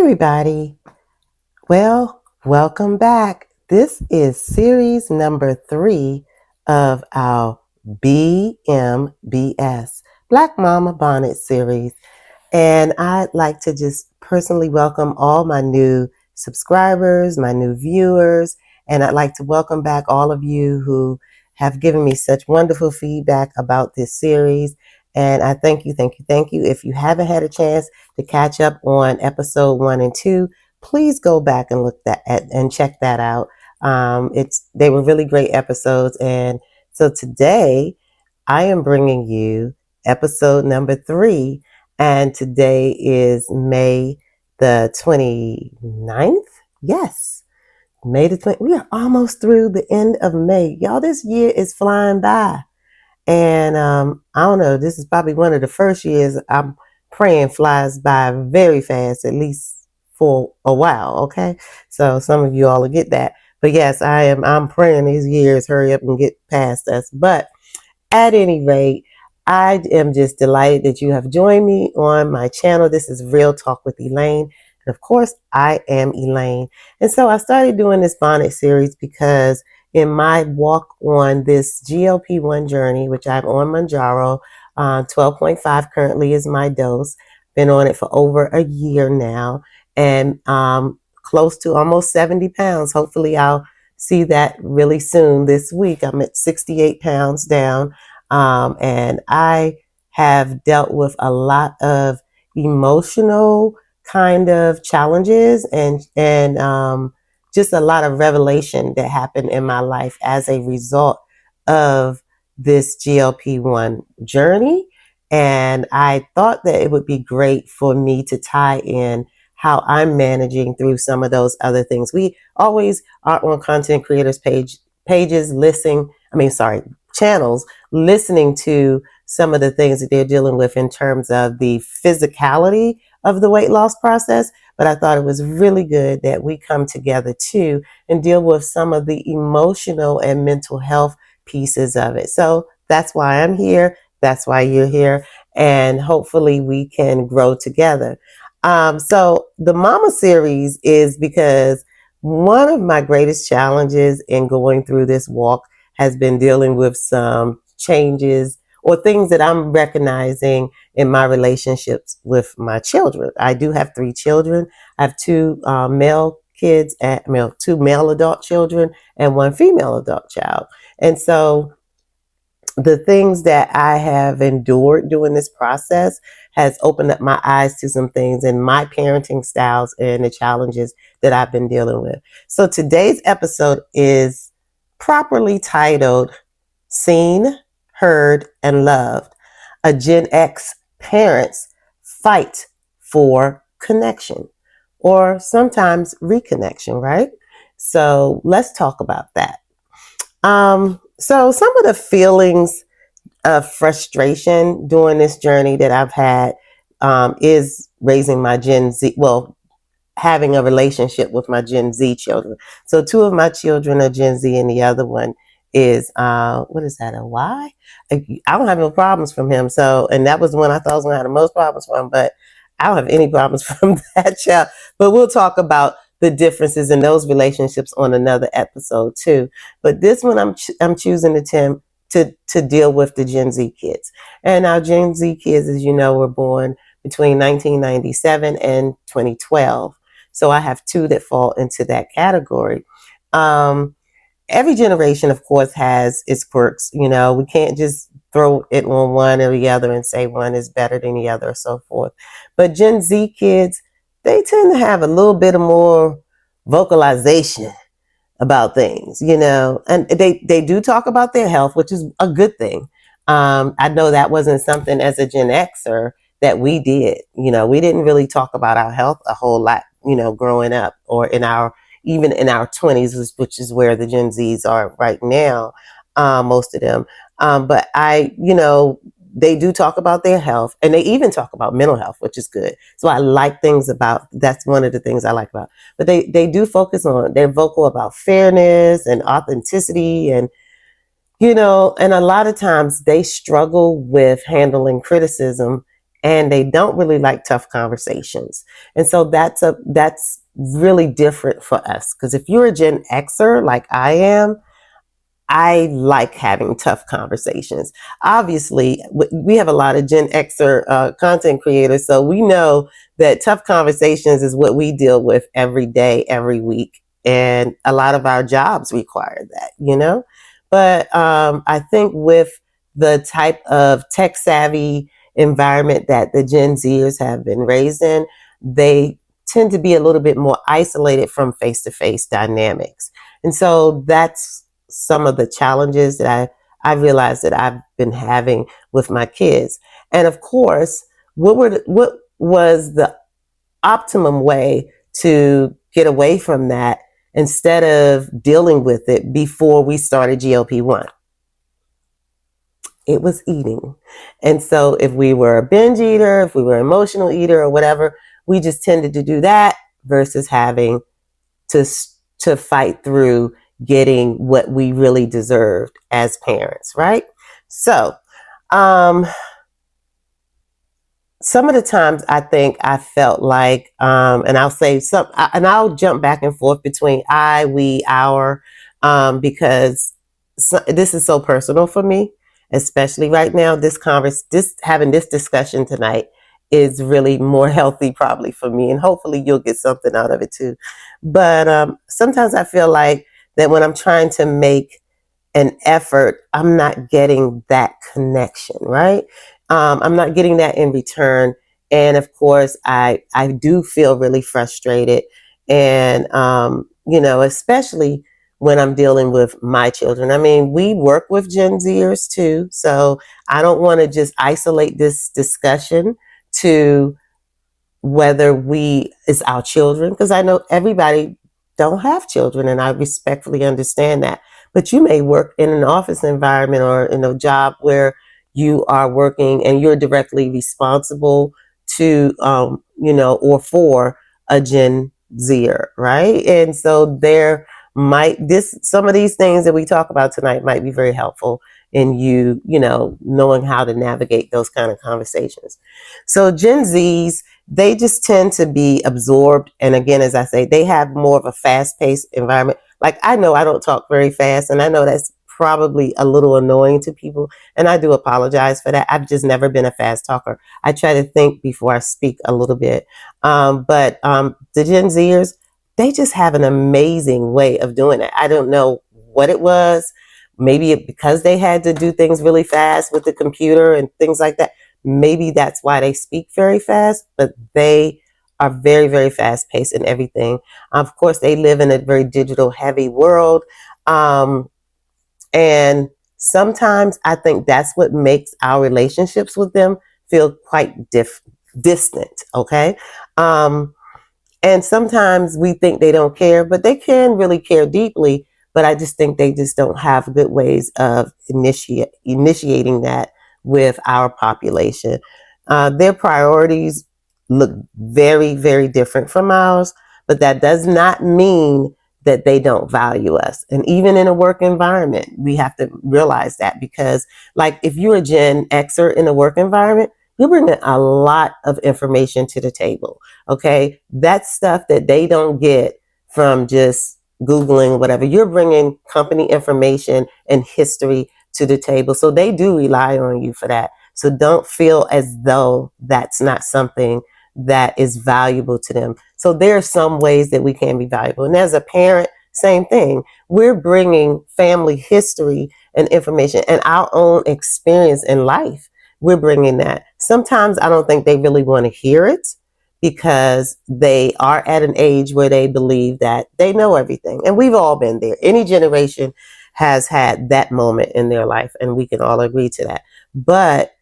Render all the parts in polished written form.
everybody. Well, welcome back. This is series number 3 of our BMBS, Black Mama Bonnet series. And I'd like to just personally welcome all my new subscribers, my new viewers, and I'd like to welcome back all of you who have given me such wonderful feedback about this series. And I thank you. If you haven't had a chance to catch up on episode 1 and 2, please go back and and check that out. They were really great episodes. And so today I am bringing you episode number 3. And today is May the 29th. Yes, May the 20th. We are almost through the end of May. Y'all, this year is flying by. And I don't know, this is probably one of the first years I'm praying flies by very fast, at least for a while, okay? So some of you all will get that. But yes, I'm praying these years hurry up and get past us. But at any rate, I am just delighted that you have joined me on my channel. This is Real Talk with Elaine. And of course, I am Elaine. And so I started doing this bonnet series because in my walk on this GLP-1 journey, which I'm on Mounjaro, 12.5 currently is my dose. Been on it for over a year now and close to almost 70 pounds. Hopefully I'll see that really soon this week. I'm at 68 pounds down. And I have dealt with a lot of emotional kind of challenges and just a lot of revelation that happened in my life as a result of this GLP-1 journey. And I thought that it would be great for me to tie in how I'm managing through some of those other things. We always are on content creators channels, listening to some of the things that they're dealing with in terms of the physicality of the weight loss process. But I thought it was really good that we come together too and deal with some of the emotional and mental health pieces of it. So that's why I'm here. That's why you're here. And hopefully we can grow together. So the Mama series is because one of my greatest challenges in going through this walk has been dealing with some changes or things that I'm recognizing in my relationships with my children. I do have 3 children. I have 2 male kids, 2 male adult children, and 1 female adult child. And so the things that I have endured during this process has opened up my eyes to some things in my parenting styles and the challenges that I've been dealing with. So today's episode is properly titled Seen, Heard, and Loved, a Gen X Parents Fight for Connection, or sometimes reconnection, right? So let's talk about that. So some of the feelings of frustration during this journey that I've had is raising my Gen Z, having a relationship with my Gen Z children. So 2 of my children are Gen Z and the other one is, what is that, a Y? I don't have no problems from him. So, and that was the one I thought I was going to have the most problems from, but I don't have any problems from that child. But we'll talk about the differences in those relationships on another episode too. But this one I'm choosing to deal with the Gen Z kids. And our Gen Z kids, as you know, were born between 1997 and 2012. So I have 2 that fall into that category. Every generation, of course, has its quirks. You know, we can't just throw it on one or the other and say one is better than the other or so forth. But Gen Z kids, they tend to have a little bit of more vocalization about things, you know, and they do talk about their health, which is a good thing. I know that wasn't something as a Gen Xer that we did. You know, we didn't really talk about our health a whole lot, you know, growing up or even in our 20s, which is where the Gen Zs are right now, most of them. But they do talk about their health and they even talk about mental health, which is good. So I like that's one of the things I like about, but they do focus on, they're vocal about fairness and authenticity and, you know, and a lot of times they struggle with handling criticism and they don't really like tough conversations. And so that's really different for us, because if you're a Gen Xer like I am, I like having tough conversations. Obviously, we have a lot of Gen Xer content creators, so we know that tough conversations is what we deal with every day, every week, and a lot of our jobs require that, you know. But I think with the type of tech savvy environment that the Gen Zers have been raised in, they tend to be a little bit more isolated from face to face dynamics. And so that's some of the challenges that I realized that I've been having with my kids. And of course, what was the optimum way to get away from that instead of dealing with it before we started GLP-1? It was eating. And so if we were a binge eater, if we were an emotional eater or whatever, we just tended to do that versus having to fight through getting what we really deserved as parents, right? So, some of the times I think I felt like, and I'll say and I'll jump back and forth between I, we, our, because this is so personal for me, especially right now. This having this discussion tonight is really more healthy probably for me, and hopefully you'll get something out of it too. But sometimes I feel like that when I'm trying to make an effort, I'm not getting that connection, right? I'm not getting that in return. And of course, I do feel really frustrated. And, especially when I'm dealing with my children. I mean, we work with Gen Zers too. So I don't want to just isolate this discussion to whether it's our children, because I know everybody don't have children, and I respectfully understand that. But you may work in an office environment or in a job where you are working and you're directly responsible to, or for a Gen Zer, right? And so some of these things that we talk about tonight might be very helpful in knowing how to navigate those kind of conversations. So Gen Zs, they just tend to be absorbed. And again, as I say, they have more of a fast-paced environment. Like, I know I don't talk very fast, and I know that's probably a little annoying to people, and I do apologize for that. I've just never been a fast talker. I try to think before I speak a little bit. But the Gen Zers, they just have an amazing way of doing it. I don't know what it was. Maybe because they had to do things really fast with the computer and things like that. Maybe that's why they speak very fast, but they are very, very fast paced in everything. Of course, they live in a very digital heavy world. And sometimes I think that's what makes our relationships with them feel quite distant. Okay. And sometimes we think they don't care, but they can really care deeply. But I just think they just don't have good ways of initiating that with our population. Their priorities look very, very different from ours, but that does not mean that they don't value us. And even in a work environment, we have to realize that, because like if you're a Gen Xer in a work environment, you're bringing a lot of information to the table. Okay. That's stuff that they don't get from just Googling, whatever. You're bringing company information and history to the table. So they do rely on you for that. So don't feel as though that's not something that is valuable to them. So there are some ways that we can be valuable. And as a parent, same thing. We're bringing family history and information and our own experience in life. We're bringing that. Sometimes I don't think they really want to hear it, because they are at an age where they believe that they know everything. And we've all been there. Any generation has had that moment in their life, and we can all agree to that. But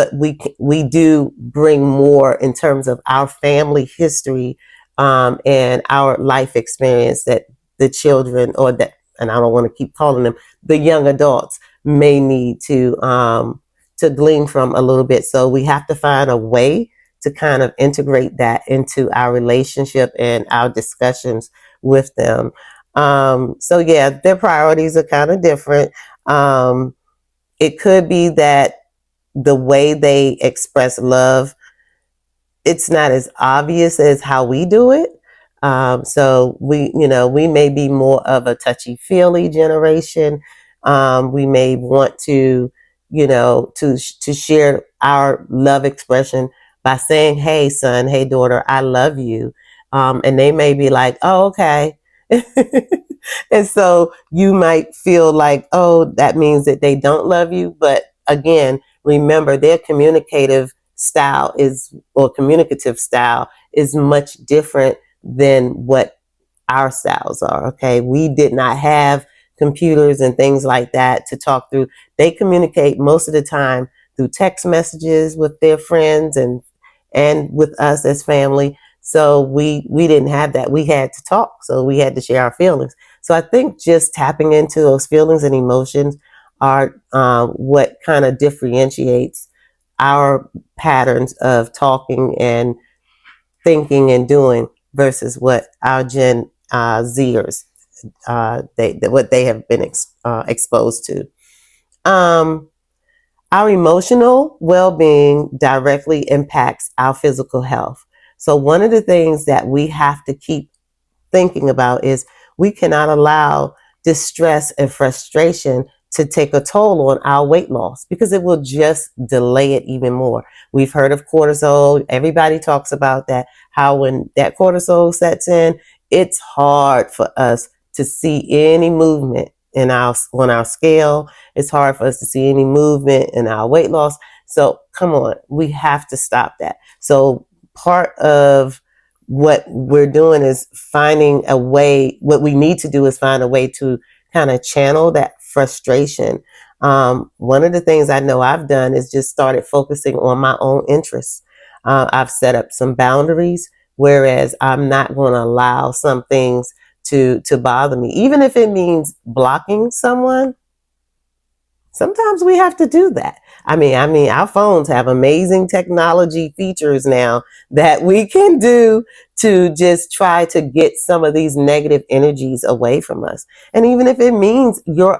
we do bring more in terms of our family history, and our life experience that the children, and I don't want to keep calling them, the young adults may need to glean from a little bit. So we have to find a way to kind of integrate that into our relationship and our discussions with them. So yeah, their priorities are kind of different. It could be that the way they express love, it's not as obvious as how we do it. So we may be more of a touchy-feely generation. We may want to, to share our love expression by saying, "Hey, son, hey, daughter, I love you," and they may be like, "Oh, okay." And so you might feel like, oh, that means that they don't love you. But again, remember their communicative style is much different than what our styles are. Okay. We did not have computers and things like that to talk through. They communicate most of the time through text messages with their friends and with us as family. So we didn't have that. We had to talk. So we had to share our feelings. So I think just tapping into those feelings and emotions are what kind of differentiates our patterns of talking and thinking and doing versus what our Gen Zers what they have been exposed to. Our emotional well-being directly impacts our physical health. So one of the things that we have to keep thinking about is we cannot allow distress and frustration to take a toll on our weight loss because it will just delay it even more. We've heard of cortisol. Everybody talks about that, how when that cortisol sets in, it's hard for us to see any movement on our scale. It's hard for us to see any movement in our weight loss. So come on, we have to stop that. So part of what we're doing is finding a way, what we need to do is find a way to kind of channel that frustration. One of the things I know I've done is just started focusing on my own interests. I've set up some boundaries, whereas I'm not going to allow some things to bother me, even if it means blocking someone. Sometimes we have to do that. I mean, our phones have amazing technology features now that we can do to just try to get some of these negative energies away from us. And even if it means your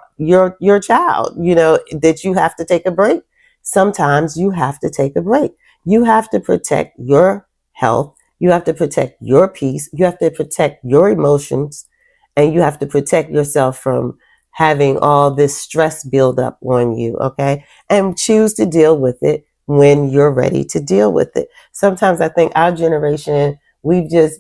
child, that you have to take a break, sometimes you have to take a break. You have to protect your health. You have to protect your peace. You have to protect your emotions, and you have to protect yourself from having all this stress build up on you, okay? And choose to deal with it when you're ready to deal with it. Sometimes I think our generation,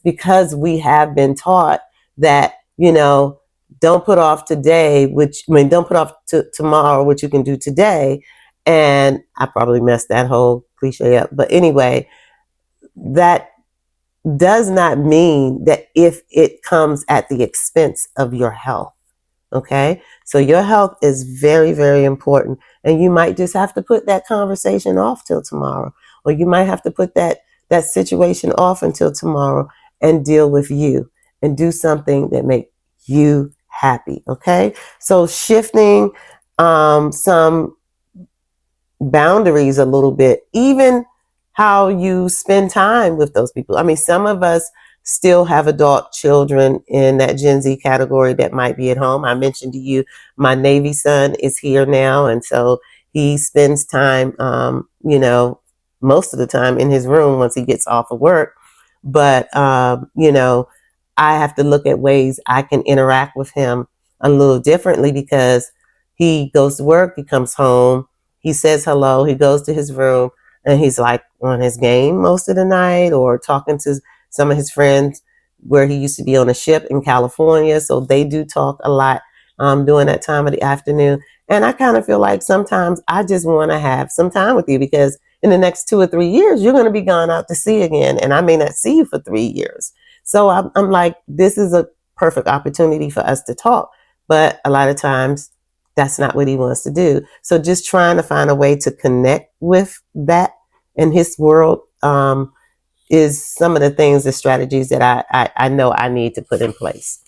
because we have been taught that, don't put off today, don't put off to tomorrow, what you can do today. And I probably messed that whole cliche up. But anyway, that does not mean that if it comes at the expense of your health. Okay. So your health is very, very important. And you might just have to put that conversation off till tomorrow, or you might have to put that situation off until tomorrow and deal with you and do something that makes you happy. Okay. So shifting some boundaries a little bit, even how you spend time with those people. I mean, some of us still have adult children in that Gen Z category that might be at home. I mentioned to you, my Navy son is here now. And so he spends time, most of the time in his room once he gets off of work. But, I have to look at ways I can interact with him a little differently because he goes to work, he comes home, he says hello, he goes to his room, and he's like on his game most of the night or talking to some of his friends where he used to be on a ship in California. So they do talk a lot during that time of the afternoon. And I kind of feel like sometimes I just want to have some time with you because in the next 2 or 3 years, you're going to be gone out to sea again. And I may not see you for 3 years. So I'm like, this is a perfect opportunity for us to talk. But a lot of times that's not what he wants to do. So just trying to find a way to connect with that in his world is some of the things, the strategies that I know I need to put in place.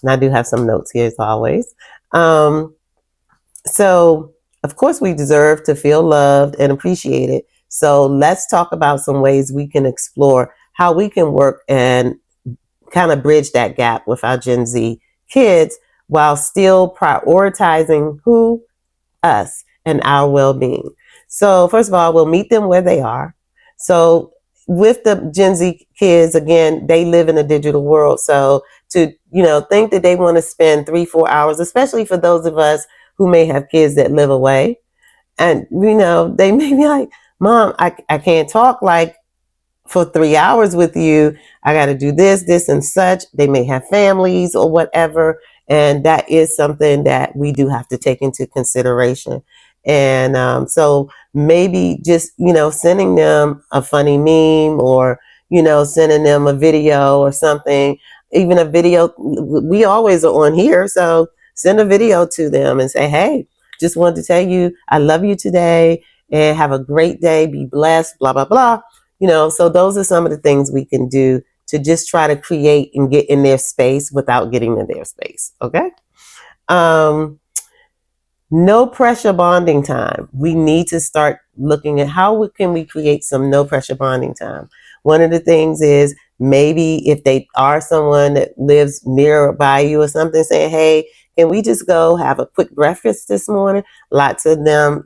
And I do have some notes here as always. So of course we deserve to feel loved and appreciated. So let's talk about some ways we can explore how we can work and kind of bridge that gap with our Gen Z kids while still prioritizing us and our well-being. So first of all, we'll meet them where they are. So with the Gen Z kids, again, they live in a digital world. So to, think that they want to spend 3-4 hours, especially for those of us who may have kids that live away. And, they may be like, Mom, I can't talk like for 3 hours with you. I got to do this, and such. They may have families or whatever. And that is something that we do have to take into consideration. And so maybe just, sending them a funny meme, or, sending them a video or something, even a video. We always are on here. So send a video to them and say, hey, just wanted to tell you, I love you today, and have a great day. Be blessed, blah, blah, blah. So those are some of the things we can do to just try to create and get in their space without getting in their space. Okay. No pressure bonding time. We need to start looking at how can we create some no pressure bonding time. One of the things is maybe if they are someone that lives nearby you or something, saying, hey, can we just go have a quick breakfast this morning? Lots of them,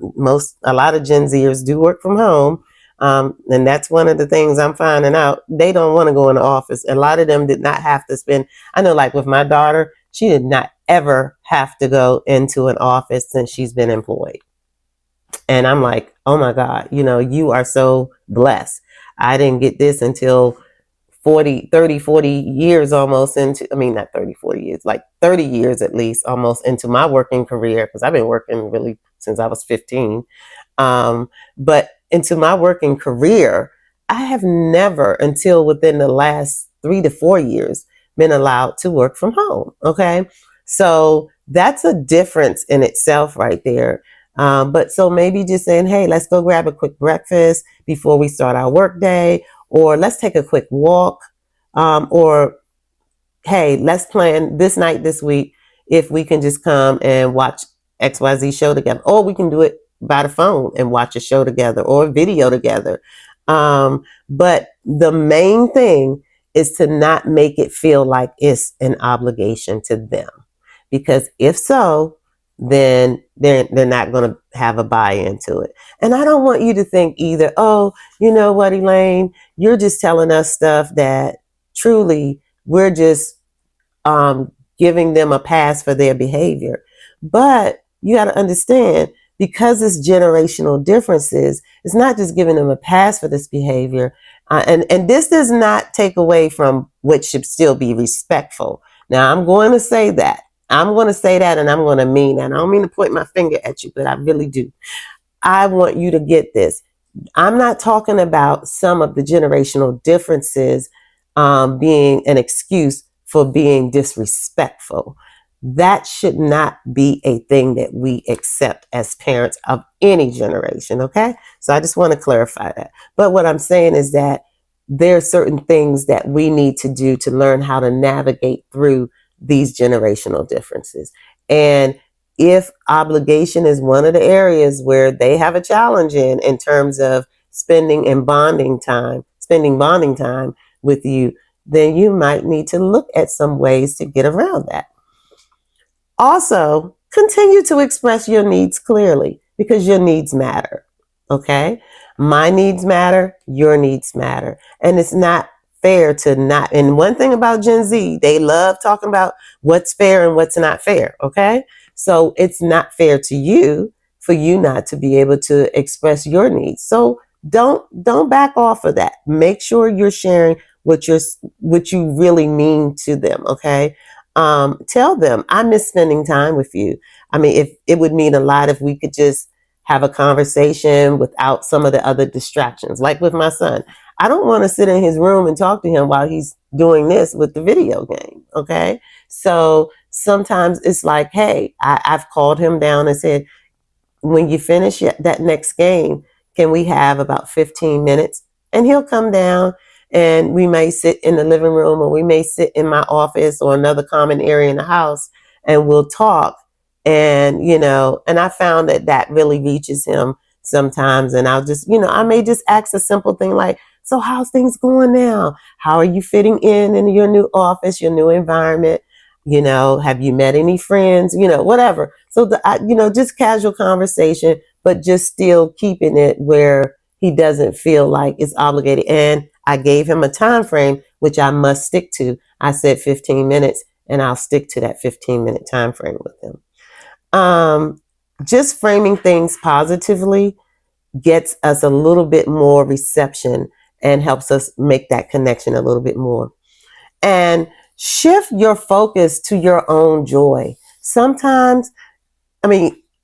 a lot of Gen Zers do work from home. And that's one of the things I'm finding out. They don't want to go in the office. A lot of them did not have to spend, I know like with my daughter, she did not ever have to go into an office since she's been employed. And I'm like, oh my God, you are so blessed. I didn't get this until 40 years almost into, not 30, 40 years, like 30 years at least almost into my working career, because I've been working really since I was 15. But into my working career, I have never until within the last 3 to 4 years been allowed to work from home. Okay. So that's a difference in itself right there. But so maybe just saying, hey, let's go grab a quick breakfast before we start our work day, or let's take a quick walk, or hey, let's plan this night this week if we can just come and watch XYZ show together, or we can do it by the phone and watch a show together or a video together. But the main thing is to not make it feel like it's an obligation to them, because if so, then they're not going to have a buy-in to it. And I don't want you to think either, oh, you know what, Elaine, you're just telling us stuff that truly we're just giving them a pass for their behavior. But you got to understand, because it's generational differences, it's not just giving them a pass for this behavior. And this does not take away from what should still be respectful. Now, I'm going to say that. I'm going to say that, and I'm going to mean that. I don't mean to point my finger at you, but I really do. I want you to get this. I'm not talking about some of the generational differences being an excuse for being disrespectful. That should not be a thing that we accept as parents of any generation, okay? So I just want to clarify that. But what I'm saying is that there are certain things that we need to do to learn how to navigate through these generational differences. And if obligation is one of the areas where they have a challenge in terms of spending bonding time with you, then you might need to look at some ways to get around that. Also, continue to express your needs clearly, because your needs matter. Okay? My needs matter, your needs matter. And it's not fair to not. And one thing about Gen Z, they love talking about what's fair and what's not fair. Okay? So it's not fair to you for you not to be able to express your needs. So don't back off of that. Make sure you're sharing what you really mean to them. Okay? Tell them, I miss spending time with you. If it would mean a lot if we could just have a conversation without some of the other distractions. Like with my son, I don't want to sit in his room and talk to him while he's doing this with the video game. Okay. So sometimes it's like, hey, I've called him down and said, when you finish that next game, can we have about 15 minutes? And he'll come down, and we may sit in the living room, or we may sit in my office or another common area in the house, and we'll talk. And, and I found that really reaches him sometimes. And I'll just, I may just ask a simple thing like, so how's things going now? How are you fitting in your new office, your new environment? Have you met any friends? Whatever. So, just casual conversation, but just still keeping it where he doesn't feel like it's obligated. And I gave him a time frame, which I must stick to. I said 15 minutes, and I'll stick to that 15-minute time frame with him. Just framing things positively gets us a little bit more reception and helps us make that connection a little bit more. And shift your focus to your own joy. Sometimes,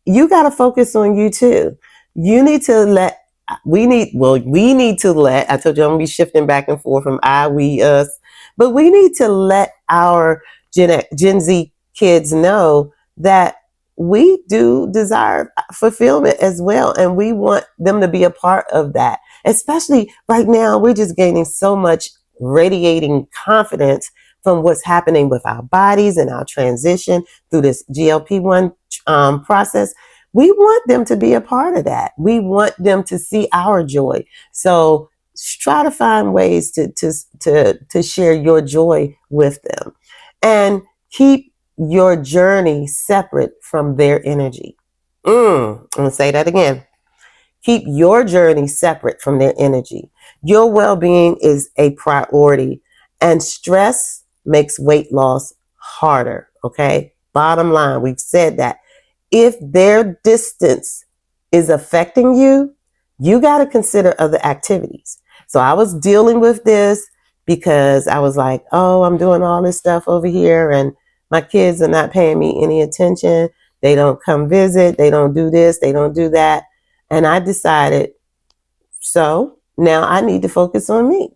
you got to focus on you too. You need to let, we need to let, I told you I'm going to be shifting back and forth from I, we, us, but we need to let our Gen Z kids know that we do desire fulfillment as well. And we want them to be a part of that. Especially right now, we're just gaining so much radiating confidence from what's happening with our bodies and our transition through this GLP-1 process. We want them to be a part of that. We want them to see our joy. So try to find ways to share your joy with them, and keep your journey separate from their energy. I'm going to say that again. Keep your journey separate from their energy. Your well-being is a priority, and stress makes weight loss harder. Okay. Bottom line, we've said that. If their distance is affecting you, you got to consider other activities. So I was dealing with this because I was like, oh, I'm doing all this stuff over here and my kids are not paying me any attention. They don't come visit. They don't do this. They don't do that. And I decided, so now I need to focus on me.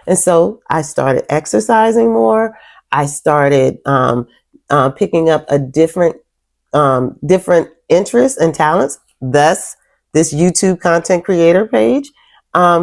And so I started exercising more. I started picking up a different interests and talents. Thus, this YouTube content creator page.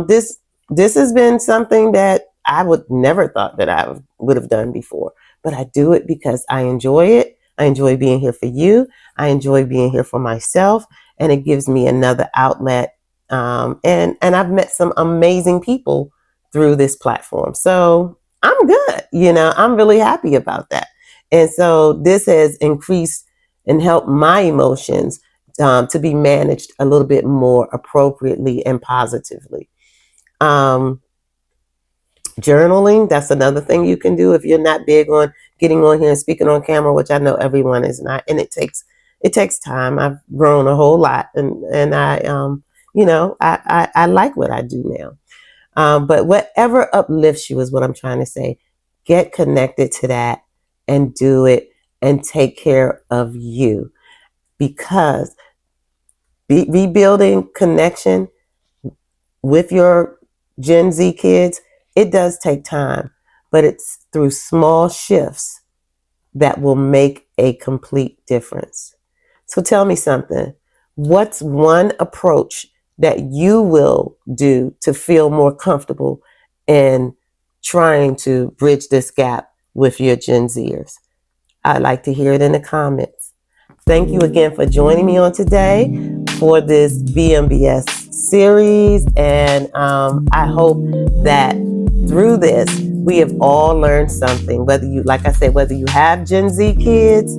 This has been something that I would never thought that I would have done before, but I do it because I enjoy it. I enjoy being here for you. I enjoy being here for myself, and it gives me another outlet. And I've met some amazing people through this platform. So I'm good. I'm really happy about that. And so this has increased and helped my emotions to be managed a little bit more appropriately and positively. Journaling, that's another thing you can do if you're not big on getting on here and speaking on camera, which I know everyone is not, and it takes time. I've grown a whole lot, and I like what I do now. But whatever uplifts you is what I'm trying to say. Get connected to that and do it and take care of you, because rebuilding connection with your Gen Z kids, it does take time, but it's through small shifts that will make a complete difference. So tell me something. What's one approach that you will do to feel more comfortable in trying to bridge this gap with your Gen Zers? I'd like to hear it in the comments. Thank you again for joining me on today for this BMBS series. And I hope that through this, we have all learned something, whether you have Gen Z kids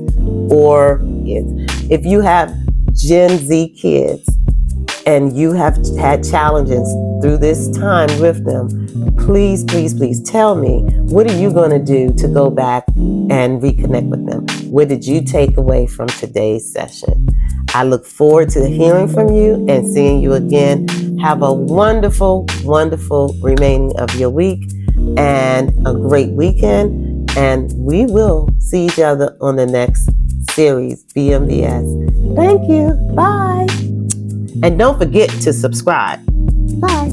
or kids. If you have Gen Z kids and you have had challenges through this time with them, please, please, please tell me, what are you going to do to go back and reconnect with them? What did you take away from today's session? I look forward to hearing from you and seeing you again. Have a wonderful, wonderful remaining of your week and a great weekend. And we will see each other on the next series, BMBS. Thank you. Bye. And don't forget to subscribe. Bye.